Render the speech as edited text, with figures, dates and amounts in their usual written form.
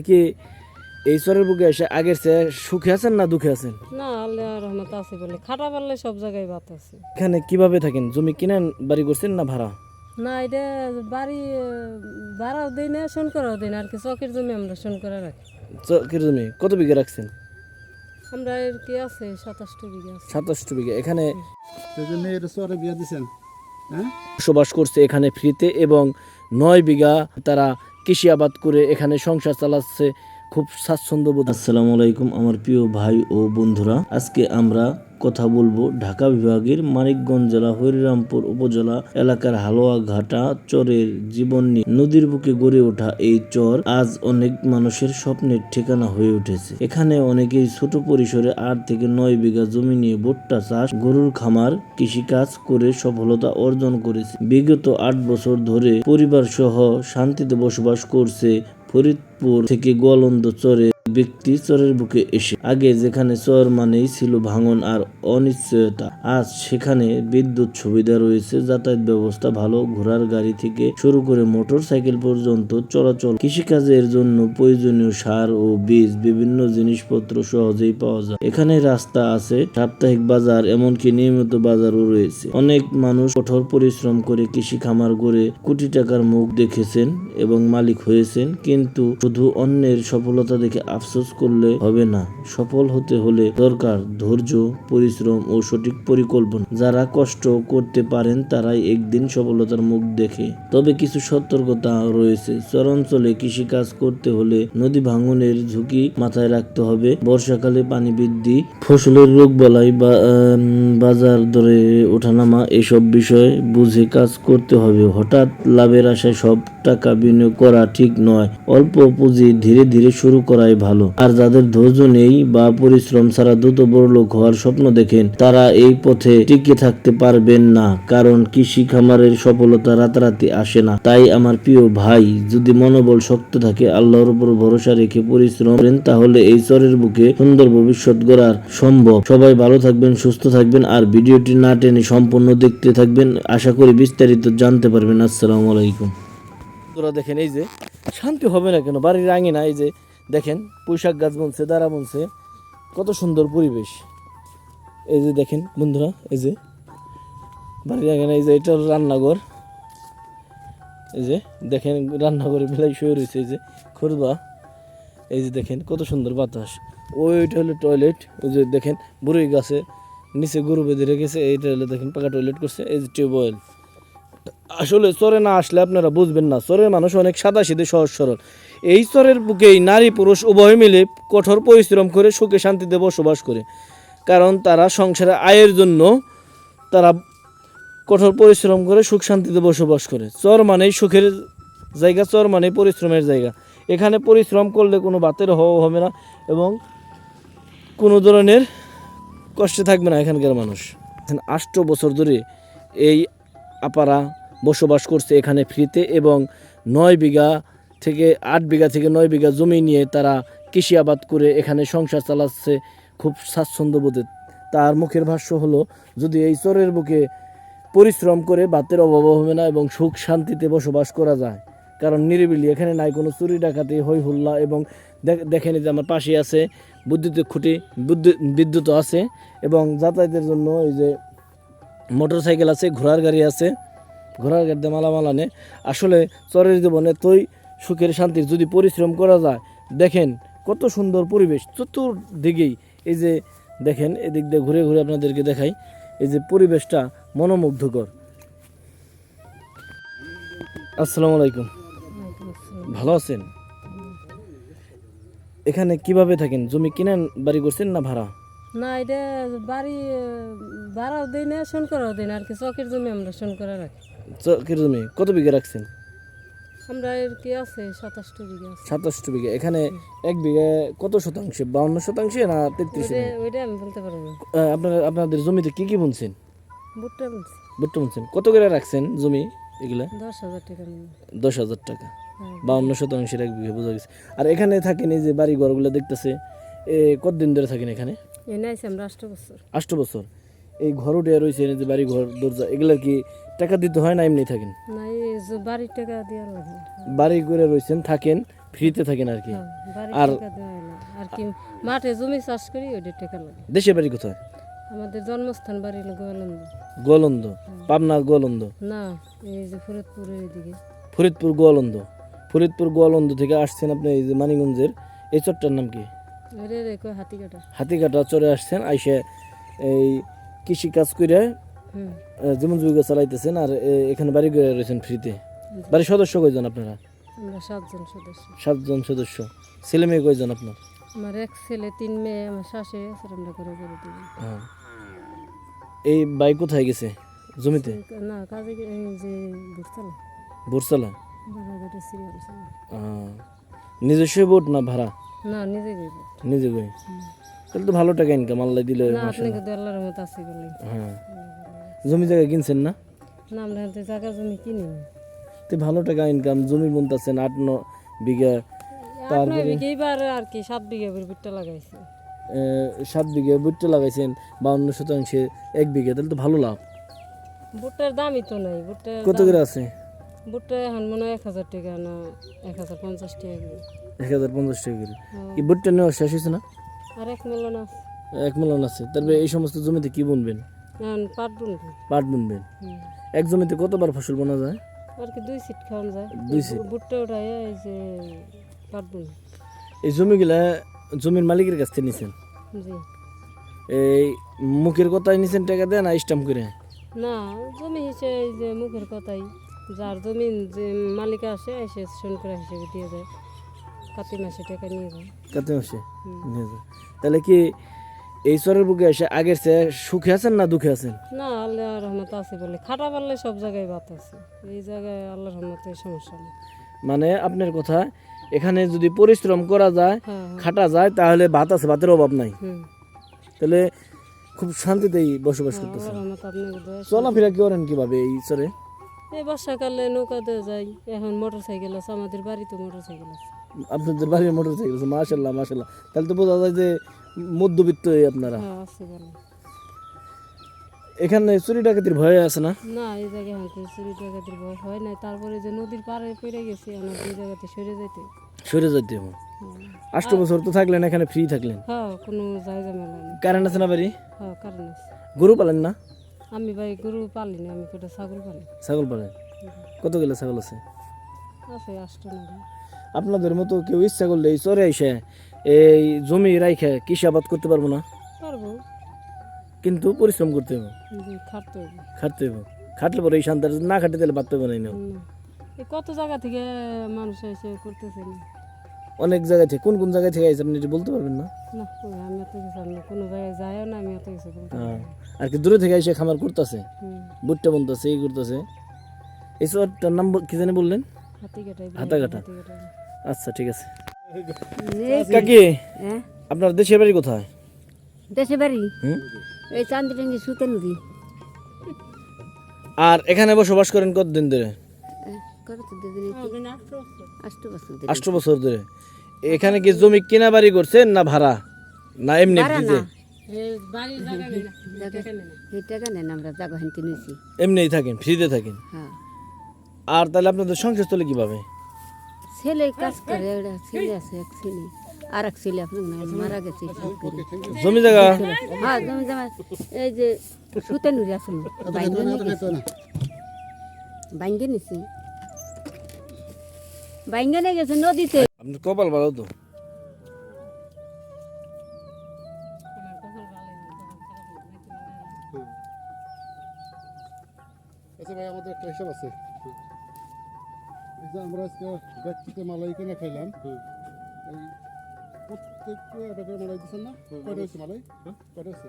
কি এই চরের বুকে এসে আগের চেয়ে সুখে আছেন না দুঃখে আছেন? না, আল্লাহ রহমত আছে বলে খাটা পারলে সব জায়গায় বাত আছে। এখানে কিভাবে থাকেন? জমি কিনেন, বাড়ি করছেন না ভাড়া? না, এটা বাড়ি ভাড়াও দিই না, শোন করাও দিই না আর কি। চকের জমি আমরা শোন করে রাখি। চকের জমি কত বিঘা রাখছেন? আমরা এর কি আছে 27টা বিঘা আছে। 27 বিঘা। এখানে মেয়ের চরে বিয়া দিছেন, হ্যাঁ? বসবাস করছে এখানে ফ্রিতে, এবং 9 বিঘা তারা কৃষি আবাদ করে এখানে সংসার চালাচ্ছে খুব স্বাচ্ছন্দ্য বোধ। আসসালামু আলাইকুম আমার প্রিয় ভাই ও বন্ধুরা, আজকে আমরা কথা বলবো ঢাকা বিভাগের মানিকগঞ্জ জেলা হরিরামপুর উপজেলা এলাকার হালুয়াঘাটা চরের জীবন নিয়ে। নদীর বুকে গড়ে ওঠা এই চর আজ অনেক মানুষের স্বপ্নের ঠিকানা হয়ে উঠেছে। এখানে অনেকেই ছোট পরিসরে 8 থেকে 9 বিঘা জমি নিয়ে ভুট্টা চাষ, গরুর খামার, কৃষিকাজ করে সফলতা অর্জন করেছে। বিগত 8 বছর ধরে পরিবার সহ শান্তিতে বসবাস করছে ফরিদপুর থেকে গোয়ালন্দ চরে ব্যক্তি চরের বুকে এসে। আগে যেখানে চর মানেই ছিল ভাঙন আর অনিশ্চয়তা, আজ সেখানে বিদ্যুৎ সুবিধা রয়েছে, যাতায়াত ব্যবস্থা ভালো, ঘোড়ার গাড়ি থেকে শুরু করে মোটর সাইকেল পর্যন্ত চলাচল। কৃষিকাজের জন্য প্রয়োজনীয় সার ও বীজ, বিভিন্ন জিনিসপত্র সহজেই পাওয়া যায়। এখানে রাস্তা আছে, সাপ্তাহিক বাজার, এমনকি নিয়মিত বাজারও রয়েছে। অনেক মানুষ কঠোর পরিশ্রম করে কৃষি খামার গড়ে কোটি টাকার মুখ দেখেছেন এবং মালিক হয়েছেন। কিন্তু শুধু অন্যের সফলতা দেখে আফসোস করলে হবে না। সফল হতে হলে দরকার ধৈর্য, পরিশ্রম ও সঠিক পরিকল্পনা। যারা কষ্ট করতে পারেন তারাই একদিন সফলতার মুখ দেখে। তবে কিছু সতর্কতা রয়েছে। চরাঞ্চলে কৃষিকাজ করতে হলে নদী ভাঙনের ঝুঁকি মাথায় রাখতে হবে। বর্ষাকালে পানি বৃদ্ধি, ফসলের রোগবালাই বা বাজার দরে ওঠানামা, এসব বিষয়ে বুঝে কাজ করতে হবে। হঠাৎ লাভের আশায় সব টাকা বিনিয়োগ করা ঠিক নয়। অল্প পুঁজি ধীরে ধীরে শুরু করাই ভালো। আর যাদের ধৈর্য নেই বা পরিশ্রম ছাড়া দ্রুত বড়লোক হওয়ার স্বপ্ন দেখেন, তারা এই পথে টিকে থাকতে পারবেন না। কারণ কৃষি খামারের সফলতা রাতারাতি আসে না। তাই আমার প্রিয় ভাই, যদি মনোবল শক্ত থাকে, আল্লাহর উপর ভরসা রেখে পরিশ্রম করেন, তাহলে এই চরের বুকে সুন্দর ভবিষ্যৎ গড়া সম্ভব। সবাই ভালো থাকবেন, সুস্থ থাকবেন, আর ভিডিওটি না টেনে সম্পূর্ণ দেখতে থাকবেন। আশা করি বিস্তারিত জানতে পারবেন। আসসালামু আলাইকুম। তোরা দেখেন, এই যে শান্তি হবে না কেন? বাড়ির আঙিনা, এই যে দেখেন পুঁইশাক গাছ বনছে, দাঁড়া বনছে, কত সুন্দর পরিবেশ। এই যে দেখেন বন্ধুরা, এই যে বাড়ির আঙিনা, এই যে এটা রান্নাঘর। এই যে দেখেন রান্নাঘরে বেলায় শুয়ে রয়েছে, এই যে খুরবা। এই যে দেখেন কত সুন্দর বাতাস। ওইটা হলো টয়লেট। ওই যে দেখেন বুড়ি গাছে নিচে গরু বেঁধে রেখেছে। এইটা হলো দেখেন পাকা টয়লেট করছে। এই যে টিউবওয়েল। আসলে চরে না আসলে আপনারা বুঝবেন না, চরের মানুষ অনেক সাদাসিধে, সহজ সরল। এই চরের বুকেই নারী পুরুষ উভয় মিলে কঠোর পরিশ্রম করে সুখে শান্তিতে বসবাস করে। কারণ তারা সংসারে আয়ের জন্য তারা কঠোর পরিশ্রম করে সুখ শান্তিতে বসবাস করে। চর মানেই সুখের জায়গা, চর মানেই পরিশ্রমের জায়গা। এখানে পরিশ্রম করলে কোনো বাতের হওয়া হবে না এবং কোনো ধরনের কষ্টে থাকবে না এখানকার মানুষ। 8 বছর ধরে এই আপারা বসবাস করছে এখানে ফ্রিতে, এবং 9 বিঘা থেকে 8 বিঘা থেকে 9 বিঘা জমি নিয়ে তারা কৃষি আবাদ করে এখানে সংসার চালাচ্ছে খুব স্বাচ্ছন্দ্য বোধে। তার মুখের ভাষ্য হলো, যদি এই চরের বুকে পরিশ্রম করে ভাতের অভাব হবে না এবং সুখ শান্তিতে বসবাস করা যায়। কারণ নিরিবিলি, এখানে নাই কোনো চুরি ডাকাতি, হই হুল্লা। এবং দেখেন যে আমার পাশে আছে বৈদ্যুতিক খুঁটি, বিদ্যুৎ আছে, এবং যাতায়াতের জন্য এই যে মোটর সাইকেল আছে, ঘোড়ার গাড়ি আছে। ঘোড়ার গাড়িতে মালামাল আনে। আসলে চরের জীবনে তোই সুখের শান্তির, যদি পরিশ্রম করা যায়। দেখেন কত সুন্দর পরিবেশ চতুর্দিকেই। এই যে দেখেন, এদিক দিয়ে ঘুরে ঘুরে আপনাদেরকে দেখাই, এই যে পরিবেশটা মনোমুগ্ধকর। আসসালামু আলাইকুম, ভালো আছেন? এখানে কিভাবে থাকেন? জমি কিনেন, বাড়ি করছেন না ভাড়া? না, এটা বাড়ি ভাড়াও দিই না, শোন করাও দিই না আর কি। চকের জমি আমরা শোন করে রাখি। চকের জমি কত বিঘা রাখছেন? আমরা এর কি আছে 27টা বিঘা আছে। 27 বিঘা। এখানে 1 বিঘা কত শতাংশে? 52 শতাংশে না 33? ওইটা আমি বলতে পারবো না। আপনাদের জমিতে কি কি বুনছেন? ভুট্টা বলছি। ভুট্টা বুনছেন। কত করে রাখছেন জমি এগুলা? 10,000 টাকা নিয়ে। 10,000 টাকা। হ্যাঁ। 52 শতাংশের 1 বিঘা, বোঝা গেছে। আর এখানে থাকেন, এই যে বাড়ি ঘরগুলো দেখতেছে, কতদিন ধরে থাকেন এখানে? এনে আইছি আমরা 8 বছর। 8 বছর। এই ঘর উঠে রয়েছে, এই যে বাড়ি ঘর দরজা, এগুলা কি টাকা দিতে হয় না এমনি থাকেন? না, এই যে বাড়ির টাকা দেওয়া লাগে। বাড়ি করে রয়েছেন, থাকেন ফ্রিতে থাকেন আর কি। হ্যাঁ, বাড়ির আর টাকা দেওয়া হয় না আর কি মাঠে জমি চাষ করি ওইটা টাকা লাগে। দেশের বাড়ি কোথায়? আমাদের জন্মস্থান বাড়ি হলো গোয়ালন্দ। গোয়ালন্দ, পাবনা গোয়ালন্দ, না এই যে ফরিদপুরের এদিকে। ফরিদপুর গোয়ালন্দ। ফরিদপুর গোয়ালন্দ থেকে আসছেন আপনি এই যে মানিকগঞ্জের এই চরটার নাম কি? রে রে কয় হাতিকাটা। হাতিঘাটা চরে আসছেন, আইসে এই কৃষি কাজ করে হুম, জীবন জীবিকা চালাইতেছেন আর এখানে বাড়ি করে রয়েছেন ফ্রিতে। বাড়ির সদস্য কয়জন আপনারা? আমরা 7 জন সদস্য। 7 জন সদস্য। ছেলে মেয়ে কয়জন আপনার? আমার এক ছেলে 3 মেয়ে, আমার শাশুড়ি আছে, আমরা করে করে দিই। হ্যাঁ। এই ভাই কোথায় গেছে? জমিতে? না কাজে এই যে বুঝতাম বুরসালা? বাজারঘাটে সিরিয়াল ছিল। নিজস্ব বোট না ভাড়া? না নিজে গেব নিজে গই। তাহলে তো ভালো টাকা ইনকাম আল্লাহ দিলে। না আপনি কিন্তু আল্লাহর মত আছে বলে। হ্যাঁ। জমি জায়গা কিনছেন না? না আমরা তো জায়গা জমি কিনি না। তো ভালো টাকা ইনকাম, জমি বুনতেছেন 8-9 বিঘা, তারপরে বিঘেবার আর কি 7 বিঘা করে ভুট্টা লাগাইছে। 7 বিঘা ভুট্টা লাগাইছেন, 52% 1 বিঘা, তাহলে তো ভালো লাভ। ভুট্টার দামই তো নাই। ভুট্টার কত করে আছে? ভুট্টা এখন মনে হয় 1000 টাকা না 1050 টাকা করে। 1050 টাকা করে। কি ভুট্টা নেওয়া শেষ হয়েছে না? আর 1 মিলন আছে। 1 মিলন আছে। তারপরে এই সমস্ত জমিতে কি বুনবেন? এখন পাট বুনবো। পাট বুনবেন। হুম। এক জমিতে কতবার ফসল বোনা যায়? আর কি 2 সিট খাওয়ান যায়। 2 সিট। ভুট্টা উঠায় এই যে পাট বুন। এই জমিগুলা জমির মালিকের কাছ থেকে নিছেন? জি এই মুখের কথাই নিছেন টাকা দেন না স্টাম্প করে? না জমি হিসেবে এই যে মুখের কথাই যার জমিন যে মালিক আসে এসে শোন করে হিসেবে দিয়ে যায়। কাতি মাসে টাকা নিয়ে যায়। কত মাসে নিয়ে যায়? তাহলে কি এই চরের বুকে এসে আগের চেয়ে সুখে আছেন না দুঃখে আছেন? না আল্লাহর রহমত আছে বলে খাটা পারলে সব জায়গায় বাত আছে। এই জায়গায় আল্লাহর রহমতে সমস্যা নেই। মানে আপনার কথা, এখানে যদি পরিশ্রম করা যায়, হ্যাঁ হ্যাঁ খাটা যায়, তাহলে ভাত আছে, ভাতের অভাব নাই। হুম তাহলে খুব শান্তিতেই বসবাস হ্যাঁ, করতেছেন। আল্লাহর রহমত আপনাকে দোয়া। চলাফেরা কি করেন কিভাবে এই চরে? এই বর্ষাকালে নৌকাতে যাই। এখন মোটর সাইকেল আছে, আমাদের বাড়িতে মোটর সাইকেল আছে। আপনাদের বাড়ির মোটর সাইকেল আছে? মাশাল্লাহ মাশাল্লাহ। তাহলে তো বোঝা যায় যে মধ্যবিত্ত আপনারা। হ্যাঁ আছে ভালো। এখানে চুরি ডাকাতির ভয় আছে না? না এই জায়গায় হাতে চুরি ডাকাতির ভয় হয় নাই। তারপরে যে নদীর পাড়ে পড়ে গেছি আমরা দুই জায়গাতে সরে যেতে। সরে যেতে হবে। হ্যাঁ 8 বছর তো থাকলেন এখানে, ফ্রি থাকলেন। হ্যাঁ কোনো জায়গা মেলা নেই। কারেন্ট আছে না বাড়ি? হ্যাঁ কারণ আছে। গরু পালেন না? আমি ভাই গরু পালি না, আমি কটা ছাগল পালি। ছাগল পালেন? কত গেলে ছাগল আছে? আছে 8টা না। আপনাদের মতো কেউ ইচ্ছা করলে এই চরে এসে এই জমি রাইখে কৃষিআবাদ করতে পারবো না? পারবো কিন্তু পরিশ্রম করতে হবে, যে খাটতে হবে। খাটতে হবে। খাটলে পরে এই শান্তি, আর যদি না খাটতে তাহলে বাদ পাবে না। না এই কত জায়গা থেকে মানুষ এসে করতেছে না। অনেক জায়গা থেকে, কোন কোন জায়গা থেকে আইছে আপনি এটা বলতে পারবেন না? না ওই আমি এত কিছু জানি না, কোনো জায়গায় যায়ও না, আমি এত কিছু বলতে পারি না। আর কি দূরে থেকে এসে খামার করতেছে, হুম বুটটা বুনতেছে, এই করতেছে। এই চরটার নাম কি জানি বললেন? হাতিকাটাই হাতাকাটা। হাতিকাটাই। আচ্ছা ঠিক আছে। কাকি, হ্যাঁ আপনার দেশের বাড়ি কোথায়? দেশে বাড়ি হুম? এই চান্দিটাঙ্গি সুতে নদী। আর এখানে বসবাস করেন কতদিন ধরে? করো তো দিদি 8 বছর ধরে। 8 বছর ধরে। এখানে কি জমি কিনা বাড়ি করছেন না ভাড়া, না এমনি ভাড়া ফ্রিতে? না, এই বাড়ির জায়গা নেই না, টাকা নেই না। এই টাকা নেন আমরা জায়গা হানতে নিয়েছি। এমনিই থাকেন, ফ্রিতে থাকেন। হ্যাঁ আর তাহলে আপনাদের সংসার চলে কিভাবে? ছেলে কাজ করে, ওরা ছেলে আছে এক ছেলে, আর এক ছেলে আপনার মারা গেছে কাজ করে। জমি জায়গা হ্যাঁ জমি জমা এই যে সুতে নুরি আসলো বাইঙ্গে নিছে, বাইঙ্গে নিয়ে গেছে নদীতে। আপনার কপাল ভালো তো। আচ্ছা ভাই, আমাদের একটা হিসাব আছে। এই যে আমরা আজকে ব্যক্তিতে মালাই কিনে খাইলাম, এই প্রত্যেককে একটা করে মালাই দিচ্ছেন না? কয়টা হয়েছে মালাই? কয়টা হয়েছে?